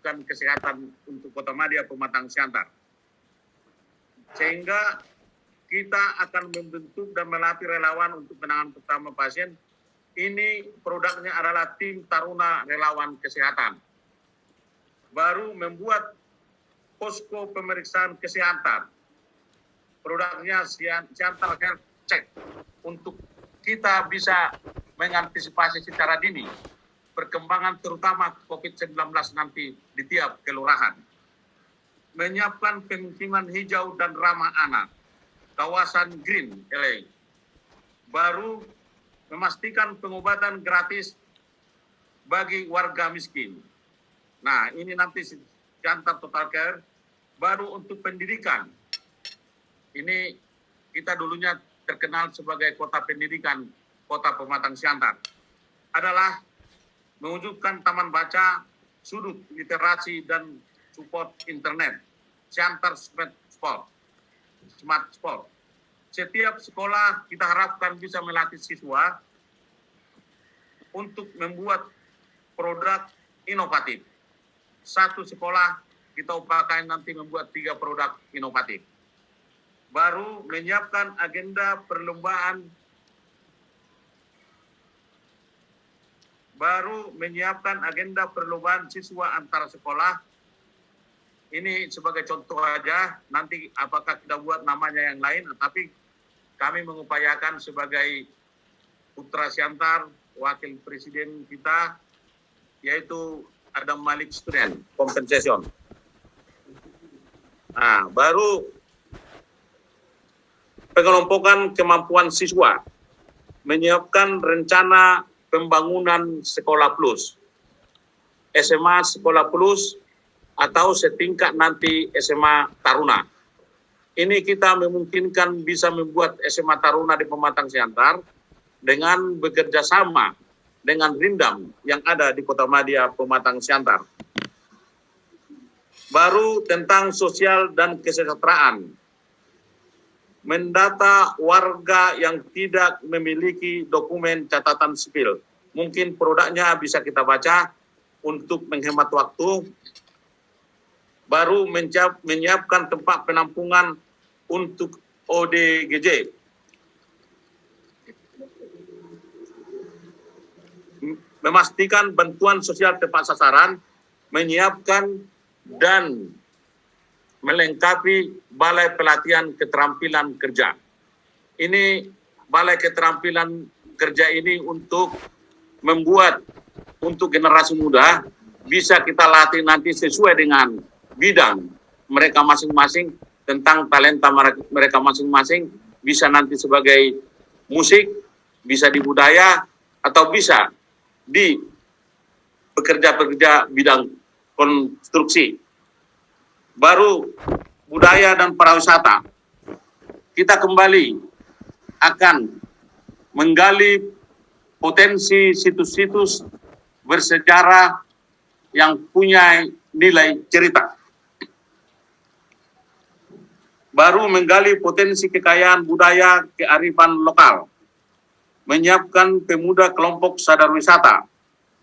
melakukan kesehatan untuk Kota Madia Pematang Siantar. Sehingga kita akan membentuk dan melatih relawan untuk penanganan pertama pasien. Ini produknya adalah tim Taruna Relawan Kesehatan. Baru membuat posko pemeriksaan kesehatan. Produknya Siantar Health Check untuk kita bisa mengantisipasi secara dini perkembangan terutama COVID-19 nanti di tiap kelurahan. Menyiapkan pemukiman hijau dan ramah anak, kawasan Green LA. Baru memastikan pengobatan gratis bagi warga miskin. Nah, ini nanti Siantar Total Care. Baru untuk pendidikan. Ini kita dulunya terkenal sebagai kota pendidikan, Kota Pematang Siantar. Adalah mewujudkan taman baca, sudut literasi dan support internet, Siantar Smart Sport. Setiap sekolah kita harapkan bisa melatih siswa untuk membuat produk inovatif. Satu sekolah kita upayakan nanti membuat 3 produk inovatif. Baru menyiapkan agenda perlombaan siswa antar sekolah. Ini sebagai contoh aja, nanti apakah kita buat namanya yang lain, tapi kami mengupayakan sebagai Putra Siantar, Wakil Presiden kita, yaitu Adam Malik Student Compensation. Nah, baru pengelompokan kemampuan siswa, menyiapkan rencana pembangunan Sekolah Plus, SMA Sekolah Plus, atau setingkat nanti SMA Taruna. Ini kita memungkinkan bisa membuat SMA Taruna di Pematang Siantar dengan bekerja sama dengan Rindam yang ada di Kota Madia Pematang Siantar. Baru tentang sosial dan kesejahteraan. Mendata warga yang tidak memiliki dokumen catatan sipil. Mungkin produknya bisa kita baca untuk menghemat waktu. Baru menyiapkan tempat penampungan untuk ODGJ. Memastikan bantuan sosial tepat sasaran, menyiapkan dan melengkapi Balai Pelatihan Keterampilan Kerja. Ini Balai Keterampilan Kerja ini untuk membuat untuk generasi muda bisa kita latih nanti sesuai dengan bidang mereka masing-masing, tentang talenta mereka masing-masing, bisa nanti sebagai musik, bisa di budaya, atau bisa di pekerja-pekerja bidang konstruksi. Baru budaya dan pariwisata. Kita kembali akan menggali potensi situs-situs bersejarah yang punya nilai cerita. Baru menggali potensi kekayaan budaya kearifan lokal. Menyiapkan pemuda kelompok sadar wisata.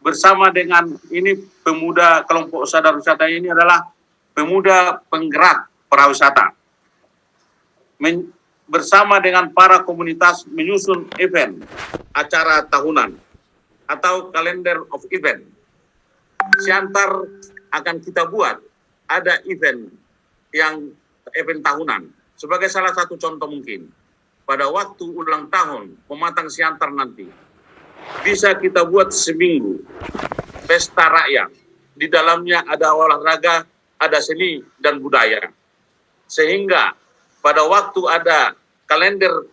Bersama dengan ini pemuda kelompok sadar wisata ini adalah pemuda penggerak pariwisata. Bersama dengan para komunitas menyusun event, acara tahunan, atau calendar of event. Siantar akan kita buat, ada event tahunan. Sebagai salah satu contoh mungkin, pada waktu ulang tahun Pematang Siantar nanti, bisa kita buat seminggu pesta rakyat. Di dalamnya ada olahraga, ada seni dan budaya. Sehingga pada waktu ada kalender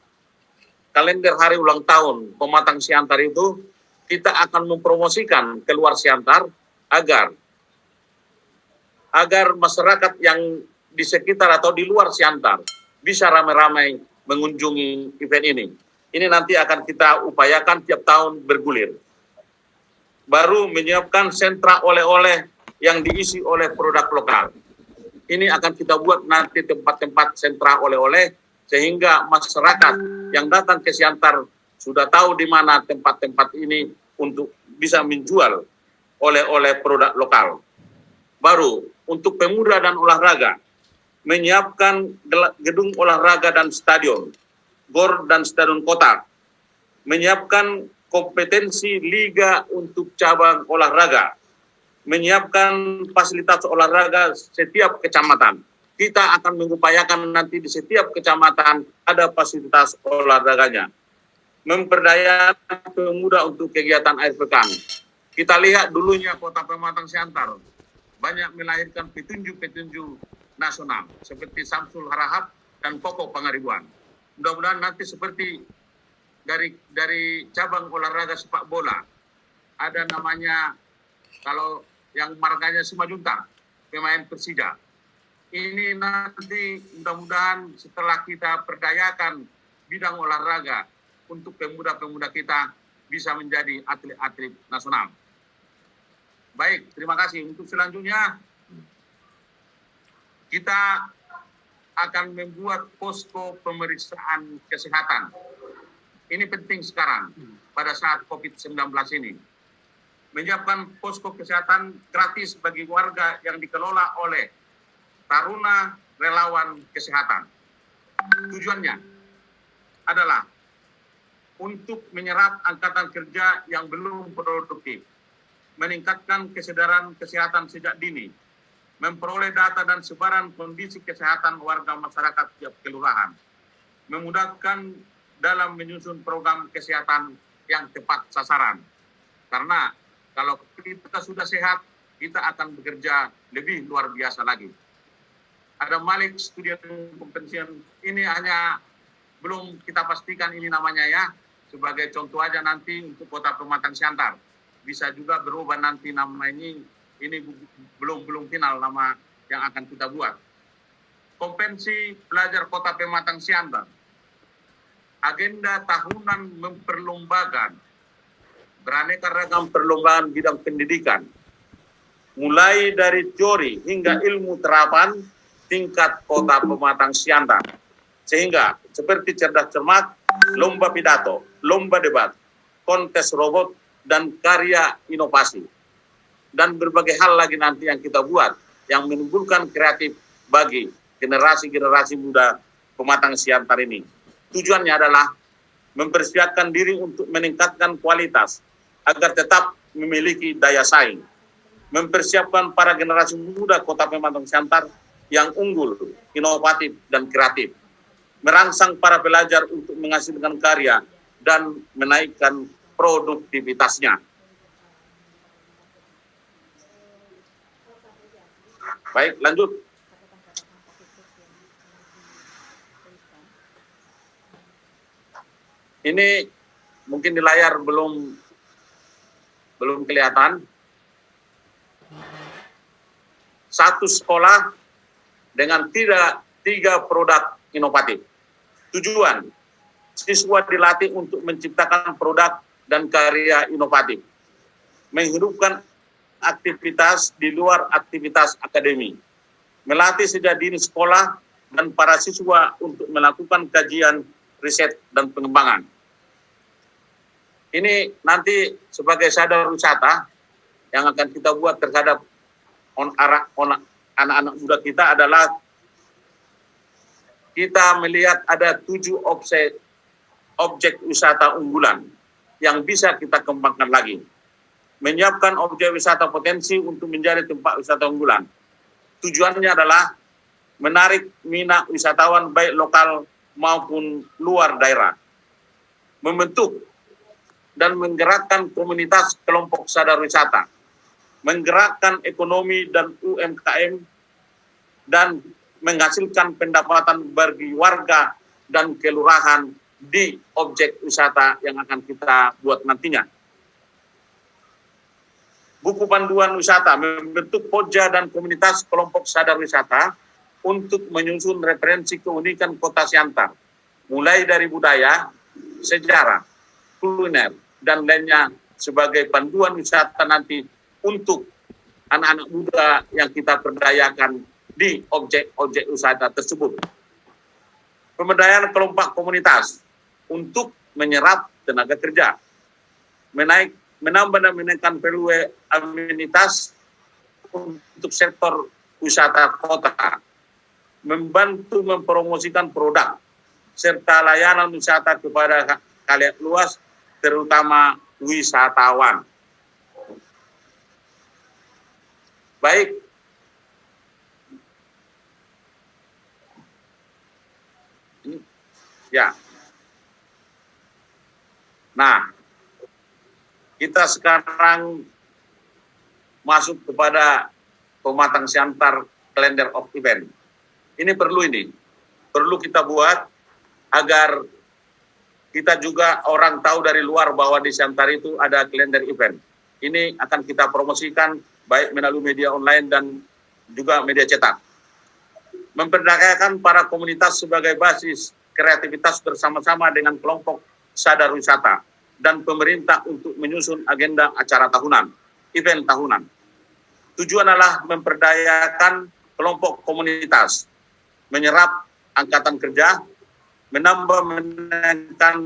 hari ulang tahun Pematang Siantar itu, kita akan mempromosikan keluar Siantar agar masyarakat yang di sekitar atau di luar Siantar bisa ramai-ramai mengunjungi event ini. Ini nanti akan kita upayakan tiap tahun bergulir. Baru menyiapkan sentra oleh-oleh yang diisi oleh produk lokal. Ini akan kita buat nanti tempat-tempat sentra oleh-oleh, sehingga masyarakat yang datang ke Siantar sudah tahu di mana tempat-tempat ini untuk bisa menjual oleh-oleh produk lokal. Baru untuk pemuda dan olahraga, menyiapkan gedung olahraga dan stadion, gor dan stadion kota, menyiapkan kompetensi liga untuk cabang olahraga, menyiapkan fasilitas olahraga setiap kecamatan. Kita akan mengupayakan nanti di setiap kecamatan ada fasilitas olahraganya. Memperdayakan pemuda untuk kegiatan akhir pekan. Kita lihat dulunya Kota Pematang Siantar banyak melahirkan petinju-petinju nasional seperti Samsul Harahap dan Koko Pangaribuan. Mudah-mudahan nanti seperti dari cabang olahraga sepak bola ada namanya, kalau yang markanya Simajuntak, pemain Persija. Ini nanti mudah-mudahan setelah kita perdayakan bidang olahraga untuk pemuda-pemuda kita bisa menjadi atlet-atlet nasional. Baik, terima kasih. Untuk selanjutnya, kita akan membuat posko pemeriksaan kesehatan. Ini penting sekarang pada saat COVID-19 ini. Menyiapkan posko kesehatan gratis bagi warga yang dikelola oleh Taruna Relawan Kesehatan. Tujuannya adalah untuk menyerap angkatan kerja yang belum produktif, meningkatkan kesadaran kesehatan sejak dini, memperoleh data dan sebaran kondisi kesehatan warga masyarakat tiap kelurahan, memudahkan dalam menyusun program kesehatan yang tepat sasaran. Karena kalau kita sudah sehat, kita akan bekerja lebih luar biasa lagi. Ada Malik Studio Kompetensian, ini hanya belum kita pastikan ini namanya ya, sebagai contoh aja nanti untuk Kota Pematang Siantar. Bisa juga berubah nanti nama ini belum final nama yang akan kita buat. Kompetensi Pelajar Kota Pematang Siantar. Agenda tahunan memperlombakan beraneka ragam perlombaan bidang pendidikan, mulai dari teori hingga ilmu terapan tingkat Kota Pematang Siantar. Sehingga seperti cerdas cermat, lomba pidato, lomba debat, kontes robot, dan karya inovasi. Dan berbagai hal lagi nanti yang kita buat yang menimbulkan kreatif bagi generasi-generasi muda Pematang Siantar ini. Tujuannya adalah mempersiapkan diri untuk meningkatkan kualitas agar tetap memiliki daya saing. Mempersiapkan para generasi muda Kota Pematang Siantar yang unggul, inovatif, dan kreatif. Merangsang para pelajar untuk menghasilkan karya dan menaikkan produktivitasnya. Baik, lanjut. Ini mungkin di layar belum kelihatan. Satu sekolah dengan tiga produk inovatif. Tujuan, siswa dilatih untuk menciptakan produk dan karya inovatif. Menghidupkan aktivitas di luar aktivitas akademi. Melatih sejak dini sekolah dan para siswa untuk melakukan kajian, riset, dan pengembangan. Ini nanti sebagai sadar wisata yang akan kita buat terhadap anak-anak muda kita adalah kita melihat ada 7 objek wisata unggulan yang bisa kita kembangkan lagi. Menyiapkan objek wisata potensi untuk menjadi tempat wisata unggulan. Tujuannya adalah menarik minat wisatawan baik lokal maupun luar daerah. Membentuk dan menggerakkan komunitas kelompok sadar wisata. Menggerakkan ekonomi dan UMKM dan menghasilkan pendapatan bagi warga dan kelurahan di objek wisata yang akan kita buat nantinya. Buku panduan wisata membentuk pojja dan komunitas kelompok sadar wisata untuk menyusun referensi keunikan Kota Siantar, mulai dari budaya, sejarah, kuliner, dan lainnya sebagai panduan wisata nanti untuk anak-anak muda yang kita berdayakan di objek-objek wisata tersebut. Pemberdayaan kelompok komunitas untuk menyerap tenaga kerja, menambah dan menaikkan value amenitas untuk sektor wisata kota, membantu mempromosikan produk serta layanan wisata kepada khalayak luas, terutama wisatawan. Baik, ya. Nah, kita sekarang masuk kepada pematang siantar calendar of event. Ini perlu kita buat agar kita juga orang tahu dari luar bahwa di Siantar itu ada kalender event. Ini akan kita promosikan baik melalui media online dan juga media cetak. Memperdayakan para komunitas sebagai basis kreativitas bersama-sama dengan kelompok sadar wisata dan pemerintah untuk menyusun agenda acara tahunan, event tahunan. Tujuan adalah memperdayakan kelompok komunitas, menyerap angkatan kerja, meningkatkan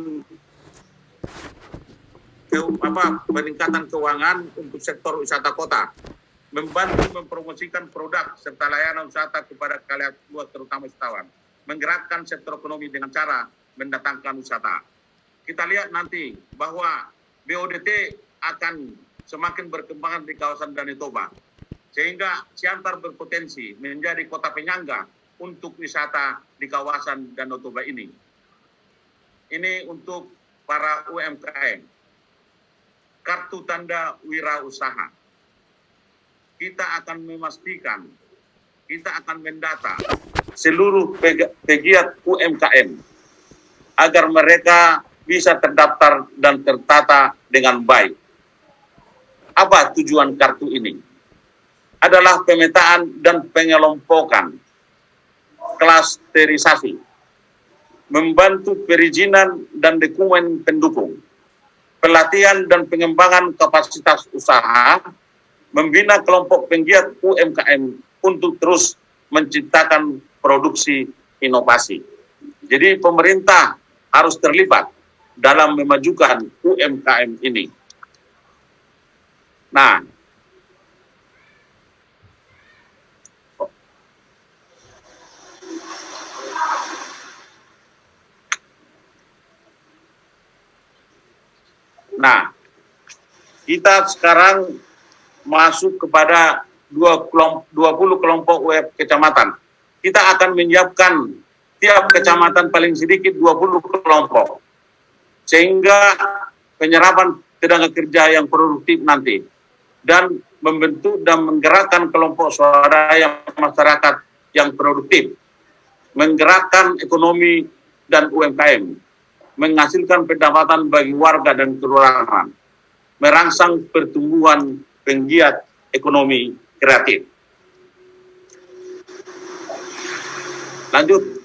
peningkatan keuangan untuk sektor wisata kota, membantu mempromosikan produk serta layanan wisata kepada khalayak luas terutama wisatawan, menggerakkan sektor ekonomi dengan cara mendatangkan wisata. Kita lihat nanti bahwa BODT akan semakin berkembang di kawasan Danau Toba, sehingga Siantar berpotensi menjadi kota penyangga untuk wisata di kawasan Danau Toba ini. Ini untuk para UMKM. Kartu tanda wirausaha. Kita akan memastikan, kita akan mendata seluruh pegiat UMKM agar mereka bisa terdaftar dan tertata dengan baik. Apa tujuan kartu ini? Adalah pemetaan dan pengelompokan, klasterisasi, membantu perizinan dan dokumen pendukung, pelatihan dan pengembangan kapasitas usaha, membina kelompok penggiat UMKM untuk terus menciptakan produksi inovasi. Jadi pemerintah harus terlibat dalam memajukan UMKM ini. Nah, kita sekarang masuk kepada 20 kelompok UF kecamatan. Kita akan menyiapkan tiap kecamatan paling sedikit 20 kelompok. Sehingga penyerapan tenaga kerja yang produktif nanti. Dan membentuk dan menggerakkan kelompok swadaya masyarakat yang produktif. Menggerakkan ekonomi dan UMKM. Menghasilkan pendapatan bagi warga dan kelurahan, merangsang pertumbuhan penggiat ekonomi kreatif. Lanjut.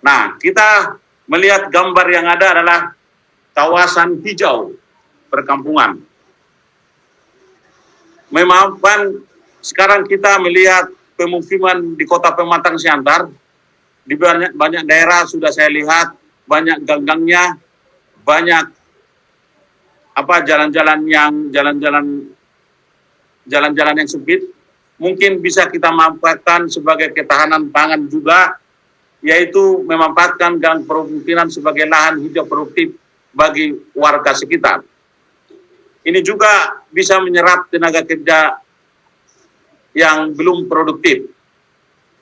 Nah, kita melihat gambar yang ada adalah kawasan hijau perkampungan. Memang sekarang kita melihat pemukiman di kota Pematang Siantar, di banyak daerah sudah saya lihat, banyak ganggangnya, banyak jalan-jalan yang sempit. Mungkin bisa kita manfaatkan sebagai ketahanan pangan juga, yaitu memanfaatkan gang permukiman sebagai lahan hijau produktif bagi warga sekitar. Ini juga bisa menyerap tenaga kerja yang belum produktif,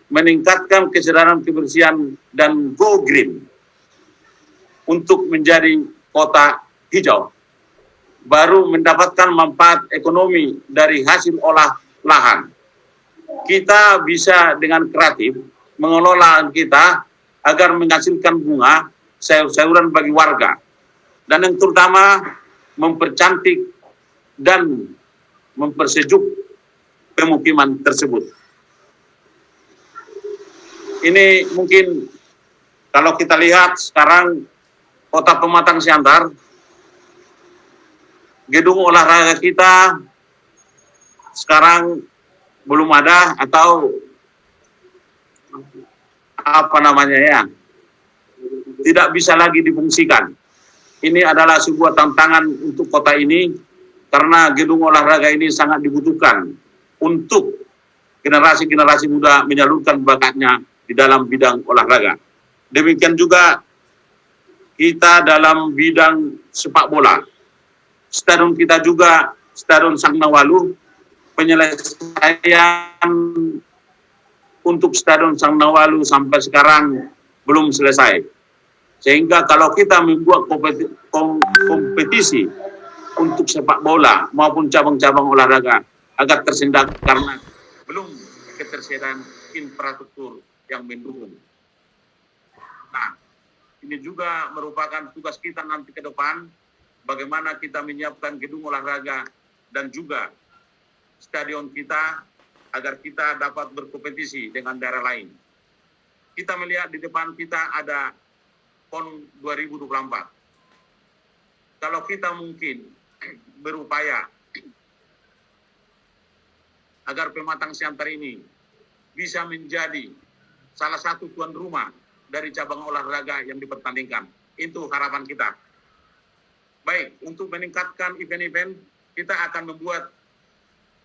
meningkatkan kesadaran kebersihan dan go green untuk menjadi kota hijau, baru mendapatkan manfaat ekonomi dari hasil olah lahan. Kita bisa dengan kreatif mengelola lahan kita agar menghasilkan bunga, sayur-sayuran bagi warga, dan yang terutama mempercantik dan mempersejuk pemukiman tersebut. Ini mungkin kalau kita lihat sekarang kota Pematang Siantar, gedung olahraga kita sekarang belum ada atau tidak bisa lagi difungsikan. ini adalah sebuah tantangan untuk kota ini karena gedung olahraga ini sangat dibutuhkan untuk generasi-generasi muda menyalurkan bakatnya di dalam bidang olahraga. Demikian juga kita dalam bidang sepak bola. Stadion kita juga, Stadion Sangnawalu, penyelesaian untuk Stadion Sangnawalu sampai sekarang belum selesai. Sehingga kalau kita membuat kompetisi untuk sepak bola maupun cabang-cabang olahraga agar tersendat karena belum ketersediaan infrastruktur yang mendukung. Nah, ini juga merupakan tugas kita nanti ke depan, bagaimana kita menyiapkan gedung olahraga dan juga stadion kita agar kita dapat berkompetisi dengan daerah lain. Kita melihat di depan kita ada PON 2024. Kalau kita mungkin berupaya agar Pematang Siantar ini bisa menjadi salah satu tuan rumah dari cabang olahraga yang dipertandingkan. Itu harapan kita. Baik, untuk meningkatkan event-event, kita akan membuat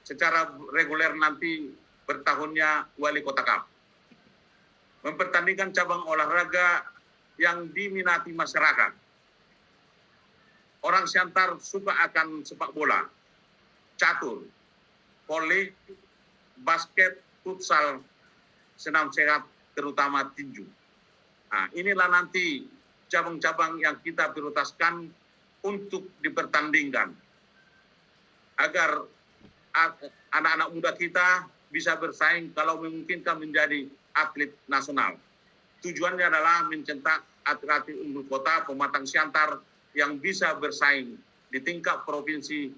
secara reguler nanti bertahunnya Wali Kota Cup. Mempertandingkan cabang olahraga yang diminati masyarakat. Orang Siantar suka akan sepak bola, catur, voli, basket, futsal, senam sehat, terutama tinju. Nah, inilah nanti cabang-cabang yang kita prioritaskan untuk dipertandingkan. Agar anak-anak muda kita bisa bersaing kalau memungkinkan menjadi atlet nasional. Tujuannya adalah mencetak atlet unggul kota Pematang Siantar yang bisa bersaing di tingkat provinsi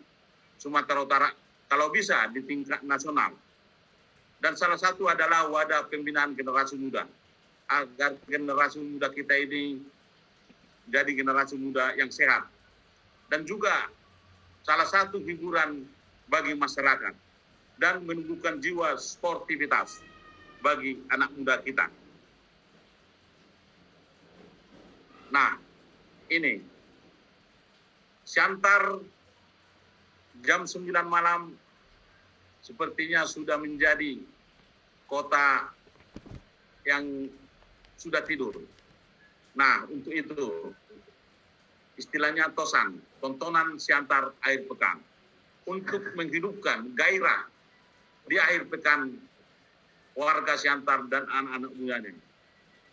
Sumatera Utara, kalau bisa di tingkat nasional. Dan salah satu adalah wadah pembinaan generasi muda, agar generasi muda kita ini jadi generasi muda yang sehat. Dan juga salah satu hiburan bagi masyarakat dan menumbuhkan jiwa sportivitas bagi anak muda kita. Nah, ini Siantar jam 9 malam sepertinya sudah menjadi kota yang sudah tidur. Nah, untuk itu istilahnya TOSAN, tontonan Siantar akhir pekan, untuk menghidupkan gairah di akhir pekan warga Siantar dan anak-anak mudanya.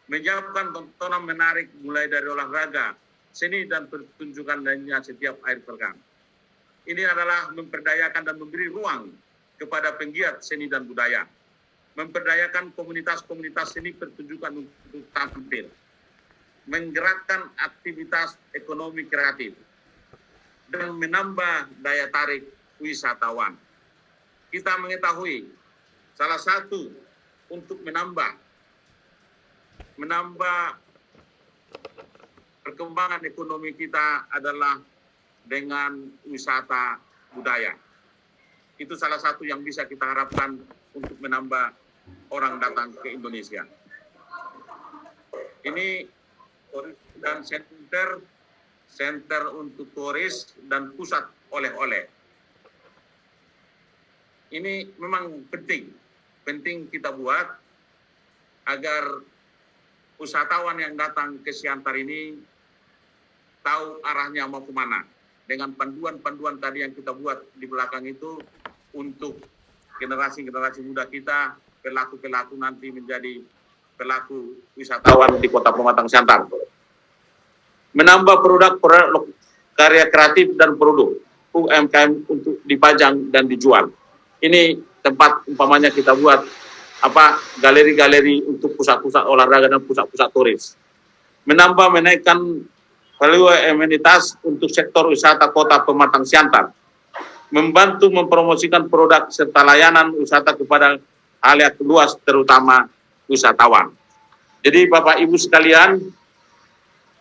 Menyiapkan tontonan menarik mulai dari olahraga, seni dan pertunjukan lainnya setiap akhir pekan. Ini adalah memperdayakan dan memberi ruang kepada penggiat seni dan budaya. Memperdayakan komunitas-komunitas seni pertunjukan untuk tampil. Menggerakkan aktivitas ekonomi kreatif. Dan menambah daya tarik wisatawan. Kita mengetahui salah satu untuk menambah perkembangan ekonomi kita adalah dengan wisata budaya. Itu salah satu yang bisa kita harapkan untuk menambah orang datang ke Indonesia. Ini turis dan center untuk turis dan pusat oleh-oleh. Ini memang penting kita buat agar wisatawan yang datang ke Siantar ini tahu arahnya mau kemana. Dengan panduan-panduan tadi yang kita buat di belakang itu untuk generasi-generasi muda kita, pelaku-pelaku nanti menjadi pelaku wisatawan di Kota Pematang Siantar. Menambah produk-produk karya kreatif dan produk UMKM untuk dipajang dan dijual. Ini tempat umpamanya kita buat galeri-galeri untuk pusat-pusat olahraga dan pusat-pusat turis. Menaikkan value amenitas untuk sektor wisata Kota Pematang Siantar. Membantu mempromosikan produk serta layanan wisata kepada halayak luas, terutama wisatawan. Jadi Bapak Ibu sekalian,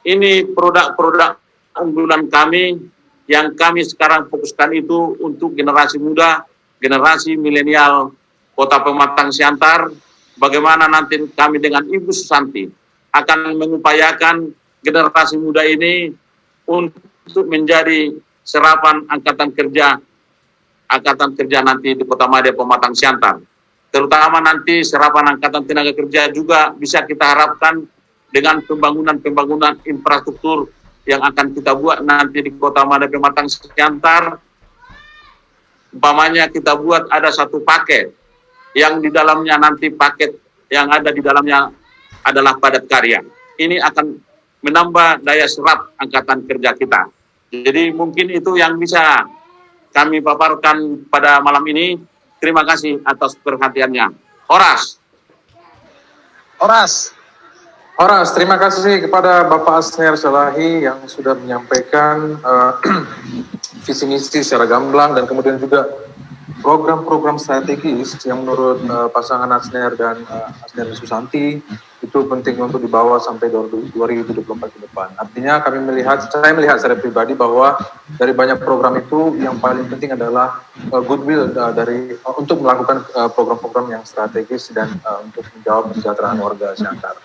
ini produk-produk unggulan kami yang kami sekarang fokuskan itu untuk generasi muda, generasi milenial Kota Pematang Siantar. Bagaimana nanti kami dengan Ibu Susanti akan mengupayakan generasi muda ini untuk menjadi serapan angkatan kerja nanti di Kota Madya Pematang Siantar. Terutama nanti serapan angkatan tenaga kerja juga bisa kita harapkan dengan pembangunan infrastruktur yang akan kita buat nanti di Kota Madya Pematang Siantar. Umpamanya kita buat ada satu paket yang di dalamnya nanti paket yang ada di dalamnya adalah padat karya. Ini akan menambah daya serap angkatan kerja kita. Jadi mungkin itu yang bisa kami paparkan pada malam ini. Terima kasih atas perhatiannya. Horas. Horas, terima kasih kepada Bapak Asner Salahi yang sudah menyampaikan visi misi secara gamblang dan kemudian juga program-program strategis yang menurut pasangan Asner dan Asner Susanti itu penting untuk dibawa sampai 2024 ke depan. Artinya saya melihat secara pribadi bahwa dari banyak program itu yang paling penting adalah goodwill untuk melakukan program-program yang strategis dan untuk menjawab kesejahteraan warga Siantar.